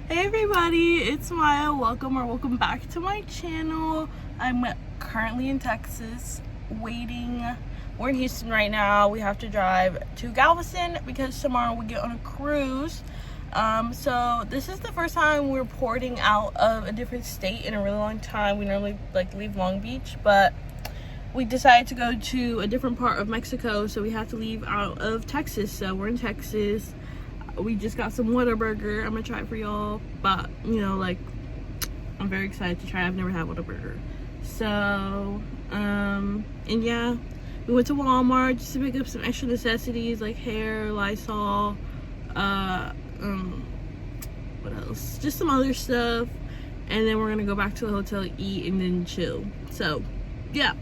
Hey everybody, it's Maya. Welcome back to my channel. I'm currently in Texas waiting. We're in Houston right now. We have to drive to Galveston because tomorrow we get on a cruise. So this is the first time we're porting out of a different state in a really long time. We normally leave Long Beach, but we decided to go to a different part of Mexico, so we have to leave out of Texas. So we're in Texas. We just got some Whataburger. I'm gonna try it for y'all, but I'm very excited to try. I've never had Whataburger. So and yeah, we went to Walmart just to pick up some extra necessities like hair, Lysol, what else, just some other stuff, and then we're gonna go back to the hotel, eat, and then chill. So yeah.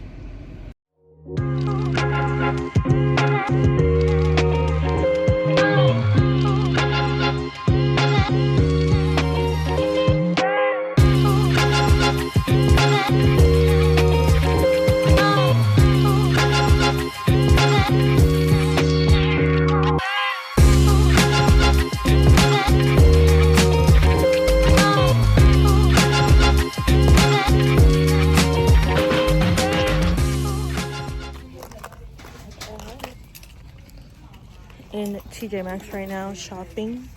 In TJ Maxx right now, shopping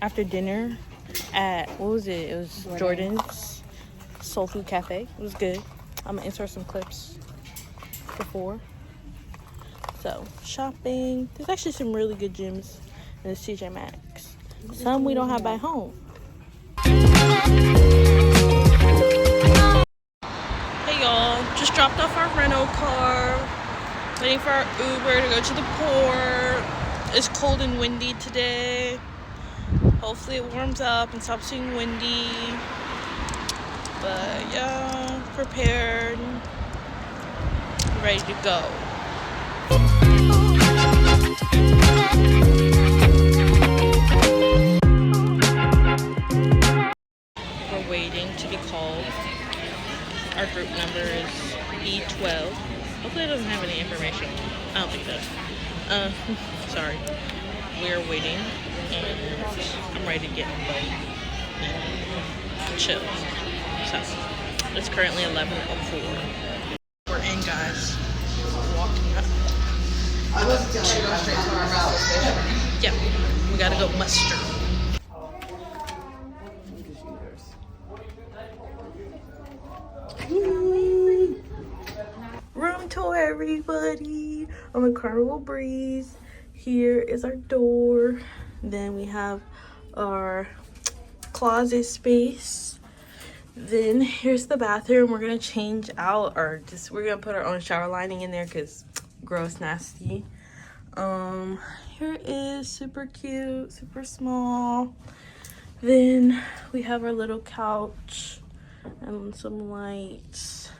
after dinner at, what was it? It was Jordan's Soul Food Cafe. It was good. I'm gonna insert some clips before. So, shopping. There's actually some really good gyms in this TJ Maxx. Some we don't have back home. Hey y'all, just dropped off our rental car. Waiting for our Uber to go to the port. It's cold and windy today. Hopefully it warms up and stops being windy. But yeah, prepared, ready to go. We're waiting to be called. Our group number is B12. Hopefully it doesn't have any information. I don't think it does. Sorry. We're waiting, and I'm ready to get in the boat and chill. So, it's currently 11:04. We're in, guys. Walking up. Yeah, we gotta go muster. Room tour, everybody. I'm in Carnival Breeze. Here is our door. Then we have our closet space. Then here's the bathroom. We're gonna change out, or just we're gonna put our own shower lining in there because gross, nasty. Here is super cute, super small. Then we have our little couch and some lights.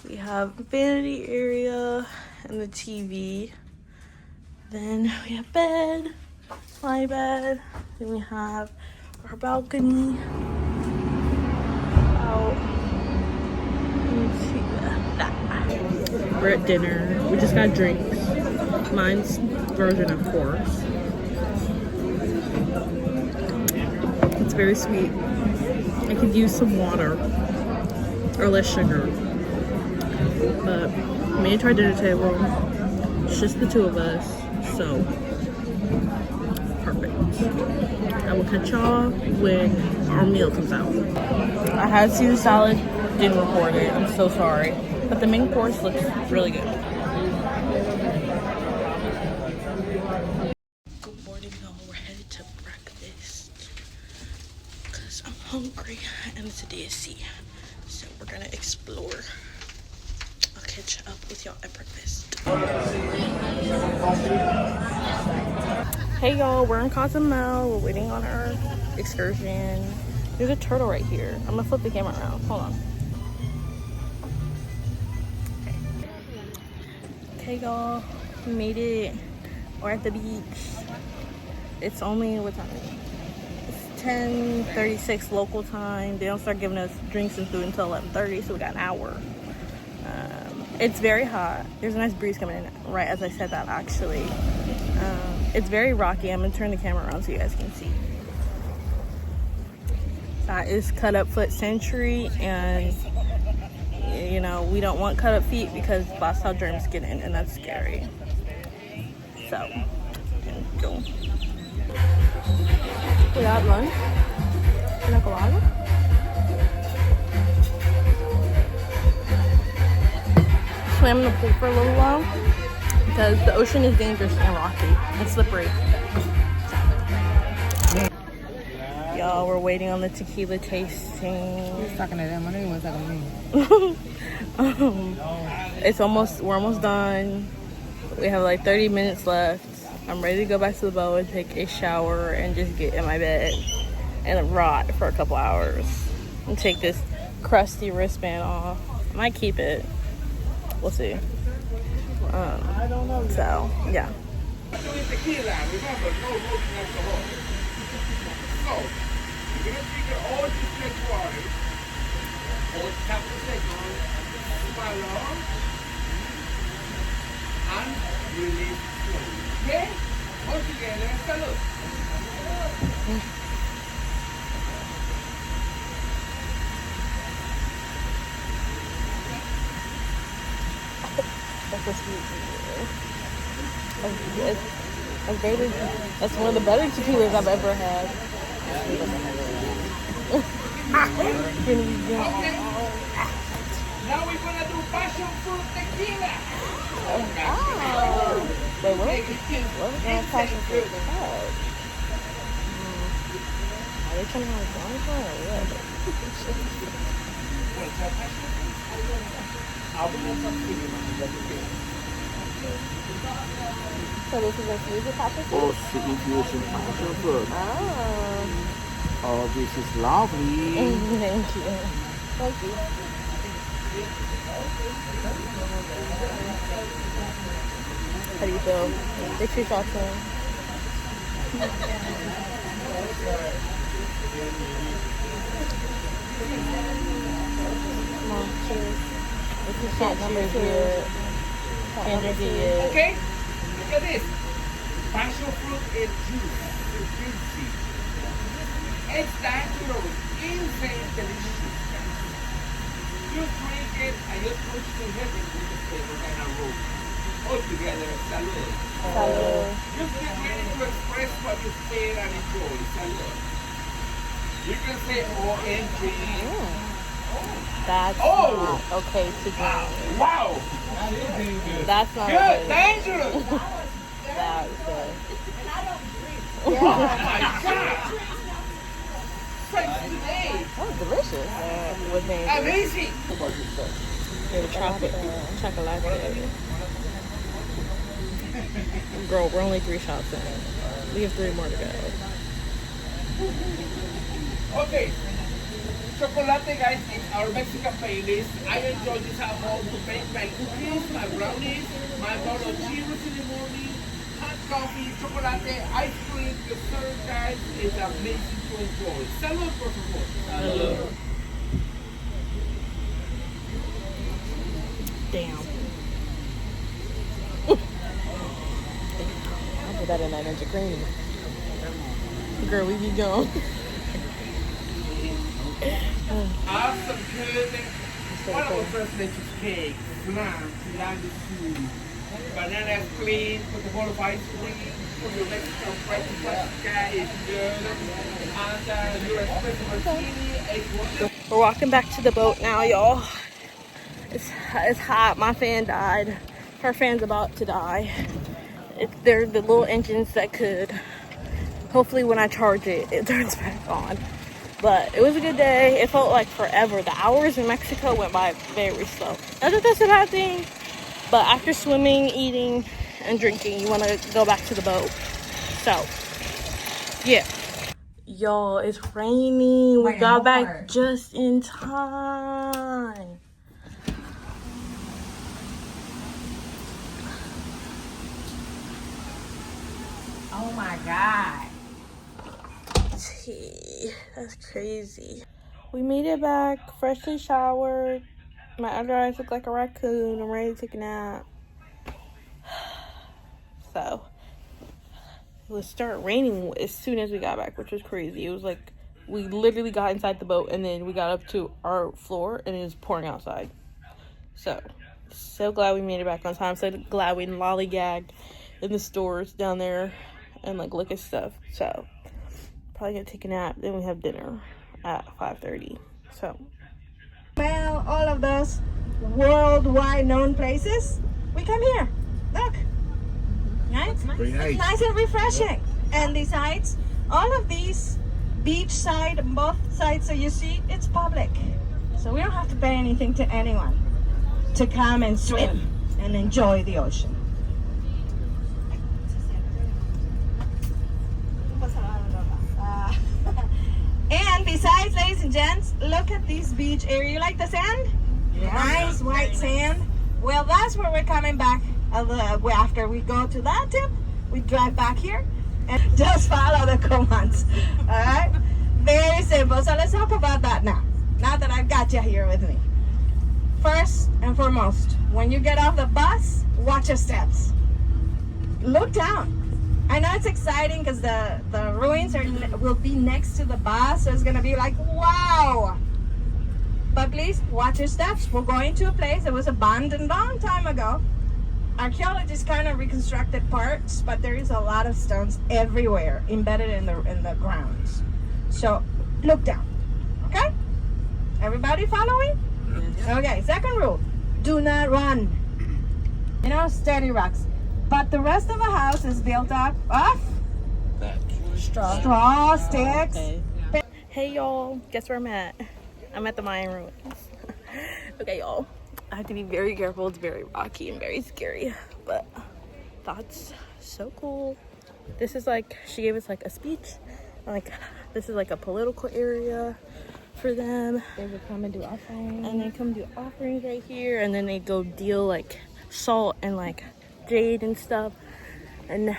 We have vanity area and the TV. Then we have bed, my bed. Then we have our balcony out. Let's see that. We're at dinner. We just got drinks. Mine's frozen, of course. It's very sweet. I could use some water or less sugar. But made it to our dinner table. It's just the two of us, so perfect. I will catch y'all when our meal comes out. I had Caesar salad, didn't record it. I'm so sorry, but the main course looks really good. Good morning, y'all. We're headed to breakfast because I'm hungry and it's a DSC, so we're gonna explore. Catch up with y'all at breakfast. Hey y'all, we're in Cozumel. We're waiting on our excursion. There's a turtle right here. I'm gonna flip the camera around. Hold on. Okay y'all, we made it. We're at the beach. It's only, what time is it? It's 10:36 local time. They don't start giving us drinks and food until 11:30, so we got an hour. It's very hot. There's a nice breeze coming in right as I said that, actually. It's very rocky. I'm gonna turn the camera around so you guys can see. That is cut up foot century, and you know, we don't want cut up feet because that's how germs get in, and that's scary. So, go. We got lunch. Pina colada. Swam in the pool for a little while because the ocean is dangerous and rocky and slippery. Y'all, we're waiting on the tequila tasting. Who's talking to them? I don't even want to talk to me. We're almost done. We have like 30 minutes left. I'm ready to go back to the boat and take a shower and just get in my bed and rot for a couple hours and take this crusty wristband off. I might keep it. We'll see. So, yeah. You're going to trigger all distilled water, or tap the second, swallow, and release slowly. Okay? All together, salute. That's so sweet. That's one of the better tequilas I've ever had. Now we're gonna do passion fruit tequila. Wait, what? What is passion fruit? Are they trying to have a bonfire or what? So this is infused passion fruit? Oh, the infusion passion fruit. Oh, this is lovely. Thank you. Thank you. How do you feel? Take 2 shots in. Come on, cheers. This is shot number 2. Okay? Look at this. Passion fruit is juice. It's juicy. It's natural. Insane delicious. You drink it and you push to heaven with the flavor and aroma. All together, salud. Salud. Just get ready to express what you feel and enjoy. Salud. You can say OMG. That's not okay to drink. Wow. That's not Good. okay. Dangerous. That was good. Oh my God. Fresh today. That was delicious. With me. Amazing. Chocolate. Girl, we're only 3 shots in. We have 3 more to go. Okay. Chocolate, guys, is our Mexican playlist. I enjoy this at home to bake my cookies, my brownies, my bowl of Cheerios in the morning, hot coffee, chocolate, ice cream, dessert, guys. It's amazing to enjoy. Salud, por favor. Salud. Damn. I'll put that in that ninja cream. Girl, we be gone. Awesome, good. One of our first nature's cake, flan, tiramisu, banana split, with a bowl of ice cream, for your Mexican fried pasta is good, and your espresso martini is wonderful. We're walking back to the boat now, y'all. It's hot. My fan died. Her fan's about to die. They're the little engines that could. Hopefully when I charge it, it turns back on. But it was a good day. It felt like forever. The hours in Mexico went by very slow. Not that that's a bad thing, but after swimming, eating, and drinking, you want to go back to the boat. So, yeah. Y'all, it's raining. We got back just in time. Oh my God. That's crazy. We made it back, freshly showered. My under eyes look like a raccoon. I'm ready to take a nap. So, it would start raining as soon as we got back, which was crazy. It was like We literally got inside the boat and then we got up to our floor and it was pouring outside. So glad we made it back on time. So glad we didn't lollygag in the stores down there and like look at stuff. So probably gonna take a nap. Then we have dinner at 5:30. So Well, all of those worldwide known places, we come here. Look. Right? Very nice. It's nice and refreshing. And besides, all of these beach side, both sides, so you see, it's public. So we don't have to pay anything to anyone to come and swim and enjoy the ocean. And besides, ladies and gents, look at this beach area. You like the sand? Nice white sand. Well, that's where we're coming back. After we go to that tip, we drive back here and just follow the commands. All right? Very simple. So let's talk about that now. Now that I've got you here with me. First and foremost, when you get off the bus, watch your steps. Look down. I know it's exciting because the ruins will be next to the bus, so it's gonna be like, wow. But please watch your steps. We're going to a place that was abandoned a long time ago. Archaeologists kind of reconstructed parts, but there is a lot of stones everywhere embedded in the grounds. So look down. Okay? Everybody following? Okay, second rule. Do not run. You know, steady rocks. But the rest of the house is built up of straw sticks. okay. Hey y'all, guess where I'm at? I'm at the Mayan ruins. Okay y'all, I have to be very careful. It's very rocky and very scary, but that's so cool. This is like, she gave us like a speech, like this is like a political area for them. They would come and do offerings. And they come do offerings right here, and then they go deal like salt and like jade and stuff, and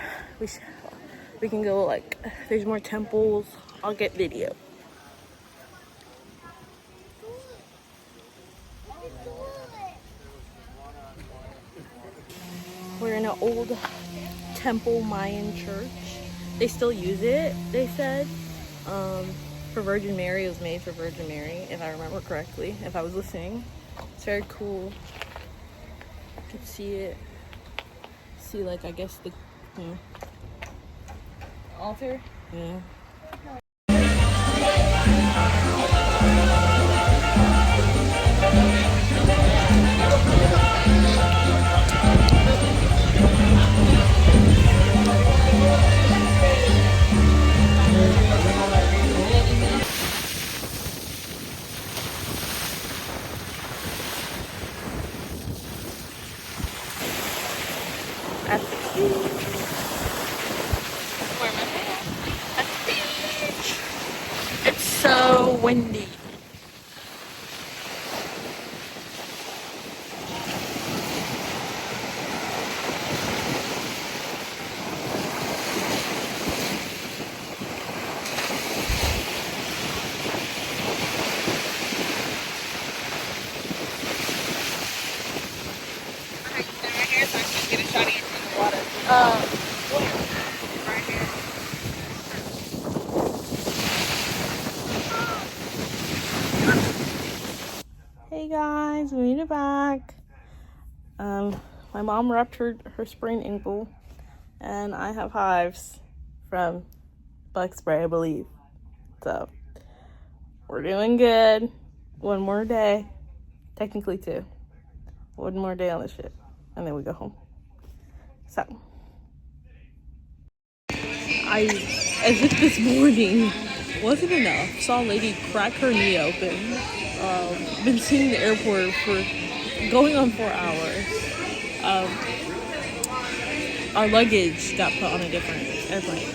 we can go like, there's more temples. I'll get video. We're in an old temple Mayan church. They still use it, they said, for Virgin Mary. It was made for Virgin Mary, if I remember correctly, if I was listening. It's very cool. You can see it. See, like, I guess the altar. Yeah. At the beach. Where am I at? At the beach. It's so windy. Hey guys, we made it back. My mom ruptured her sprained ankle, and I have hives from bug spray, I believe. So we're doing good. One more day, technically two. One more day on the ship, and then we go home. So as if this morning wasn't enough, saw a lady crack her knee open. Been sitting in the airport for going on 4 hours. Our luggage got put on a different airplane.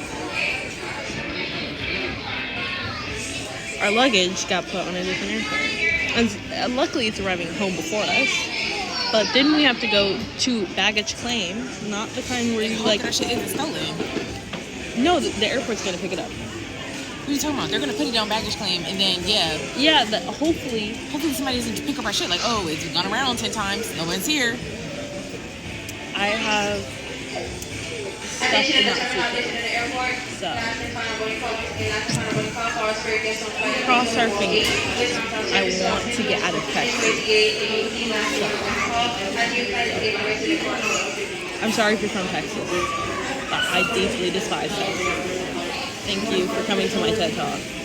Our luggage got put on a different airplane. And luckily it's arriving home before us. But then we have to go to baggage claim, not the kind where you like... That shit isn't stolen. No, the airport's gonna pick it up. What are you talking about? They're gonna put it on baggage claim, and then Hopefully somebody doesn't pick up our shit. Like, oh, it's gone around 10 times. No one's here. I have stuff in that suitcase. So, cross surfing. I want to get out of Texas. I'm sorry if you're from Texas, but I deeply despise Texas. Thank you for coming to my TED Talk.